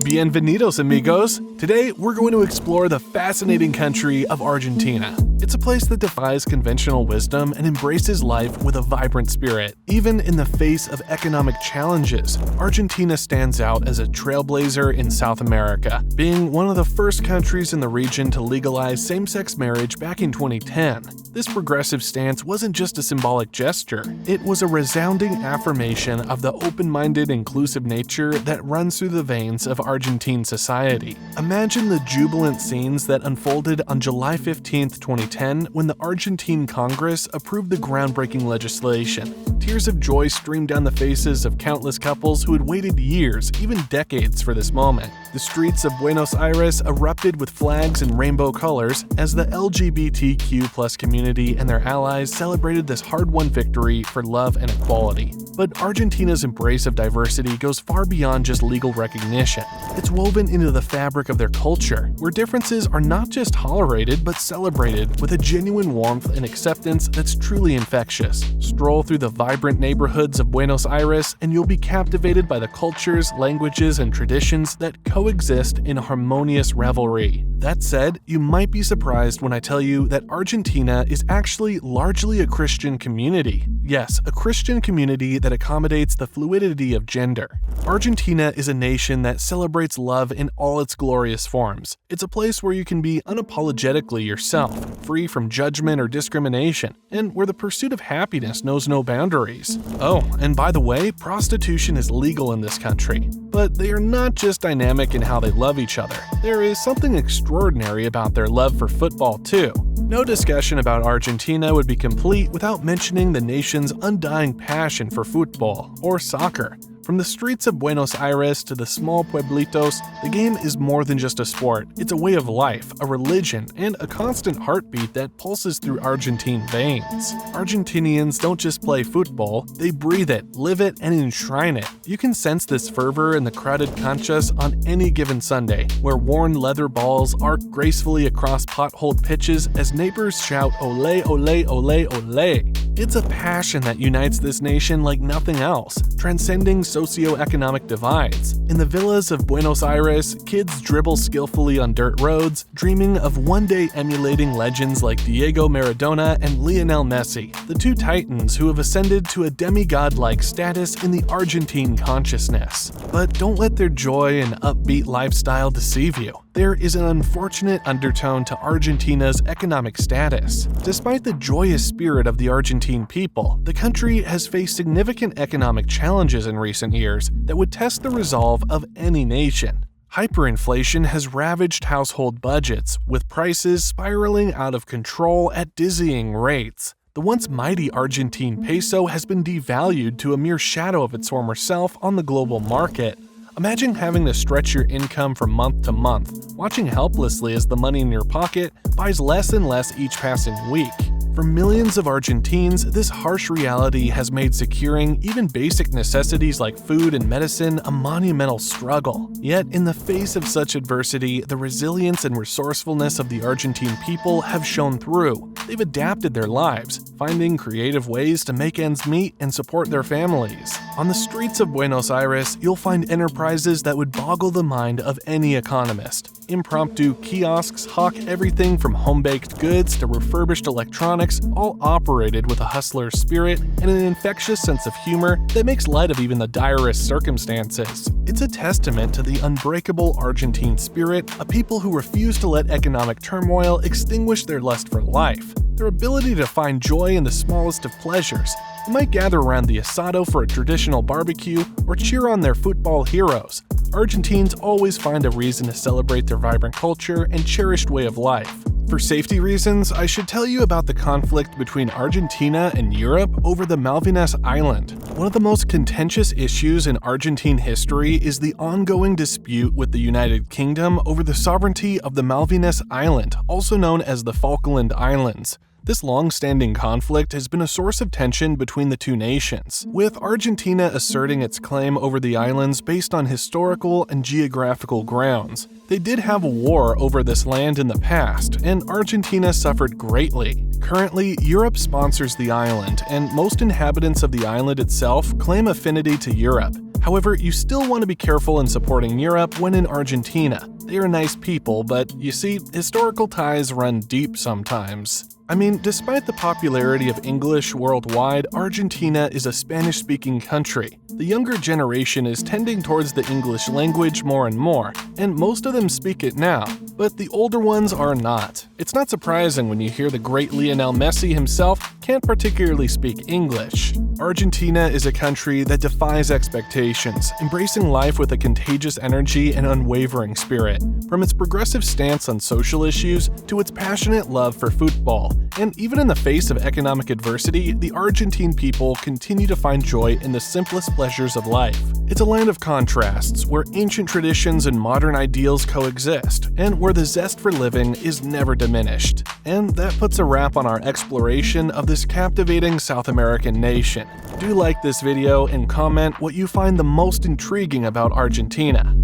Bienvenidos, amigos! Today, we're going to explore the fascinating country of Argentina. It's a place that defies conventional wisdom and embraces life with a vibrant spirit. Even in the face of economic challenges, Argentina stands out as a trailblazer in South America, being one of the first countries in the region to legalize same-sex marriage back in 2010. This progressive stance wasn't just a symbolic gesture, it was a resounding affirmation of the open-minded, inclusive nature that runs through the veins of Argentine society. Imagine the jubilant scenes that unfolded on July 15, 2010, when the Argentine Congress approved the groundbreaking legislation. Tears of joy streamed down the faces of countless couples who had waited years, even decades, for this moment. The streets of Buenos Aires erupted with flags and rainbow colors as the LGBTQ+ community and their allies celebrated this hard-won victory for love and equality. But Argentina's embrace of diversity goes far beyond just legal recognition. It's woven into the fabric of their culture, where differences are not just tolerated but celebrated with a genuine warmth and acceptance that's truly infectious. Stroll through the vibrant neighborhoods of Buenos Aires and you'll be captivated by the cultures, languages, and traditions that coexist in harmonious revelry. That said, you might be surprised when I tell you that Argentina is actually largely a Christian community. Yes, a Christian community that accommodates the fluidity of gender. Argentina is a nation that celebrates love in all its glorious forms. It's a place where you can be unapologetically yourself, free from judgment or discrimination, and where the pursuit of happiness knows no boundaries. Oh, and by the way, prostitution is legal in this country. But they are not just dynamic in how they love each other. There is something extraordinary about their love for football, too. No discussion about Argentina would be complete without mentioning the nation's undying passion for football, or soccer. From the streets of Buenos Aires to the small pueblitos, the game is more than just a sport. It's a way of life, a religion, and a constant heartbeat that pulses through Argentine veins. Argentinians don't just play football, they breathe it, live it, and enshrine it. You can sense this fervor in the crowded canchas on any given Sunday, where worn leather balls arc gracefully across potholed pitches as neighbors shout "Ole, ole, ole, ole." It's a passion that unites this nation like nothing else, transcending socioeconomic divides. In the villas of Buenos Aires, kids dribble skillfully on dirt roads, dreaming of one day emulating legends like Diego Maradona and Lionel Messi, the two titans who have ascended to a demigod-like status in the Argentine consciousness. But don't let their joy and upbeat lifestyle deceive you. There is an unfortunate undertone to Argentina's economic status. Despite the joyous spirit of the Argentine people, the country has faced significant economic challenges in recent years that would test the resolve of any nation. Hyperinflation has ravaged household budgets, with prices spiraling out of control at dizzying rates. The once mighty Argentine peso has been devalued to a mere shadow of its former self on the global market. Imagine having to stretch your income from month to month, watching helplessly as the money in your pocket buys less and less each passing week. For millions of Argentines, this harsh reality has made securing even basic necessities like food and medicine a monumental struggle. Yet, in the face of such adversity, the resilience and resourcefulness of the Argentine people have shown through. They've adapted their lives, finding creative ways to make ends meet and support their families. On the streets of Buenos Aires, you'll find enterprises that would boggle the mind of any economist. Impromptu kiosks hawk everything from home-baked goods to refurbished electronics, all operated with a hustler's spirit and an infectious sense of humor that makes light of even the direst circumstances. It's a testament to the unbreakable Argentine spirit, a people who refuse to let economic turmoil extinguish their lust for life. Their ability to find joy in the smallest of pleasures. They might gather around the asado for a traditional barbecue or cheer on their football heroes. Argentines always find a reason to celebrate their vibrant culture and cherished way of life. For safety reasons, I should tell you about the conflict between Argentina and Europe over the Malvinas Island. One of the most contentious issues in Argentine history is the ongoing dispute with the United Kingdom over the sovereignty of the Malvinas Island, also known as the Falkland Islands. This long-standing conflict has been a source of tension between the two nations, with Argentina asserting its claim over the islands based on historical and geographical grounds. They did have a war over this land in the past, and Argentina suffered greatly. Currently, Europe sponsors the island, and most inhabitants of the island itself claim affinity to Europe. However, you still want to be careful in supporting Europe when in Argentina. They are nice people, but you see, historical ties run deep sometimes. I mean, despite the popularity of English worldwide, Argentina is a Spanish-speaking country. The younger generation is tending towards the English language more and more, and most of them speak it now, but the older ones are not. It's not surprising when you hear the great Lionel Messi himself can't particularly speak English. Argentina is a country that defies expectations, embracing life with a contagious energy and unwavering spirit. From its progressive stance on social issues to its passionate love for football. And even in the face of economic adversity, the Argentine people continue to find joy in the simplest pleasures of life. It's a land of contrasts, where ancient traditions and modern ideals coexist, and where the zest for living is never diminished. And that puts a wrap on our exploration of this captivating South American nation. Do like this video and comment what you find the most intriguing about Argentina.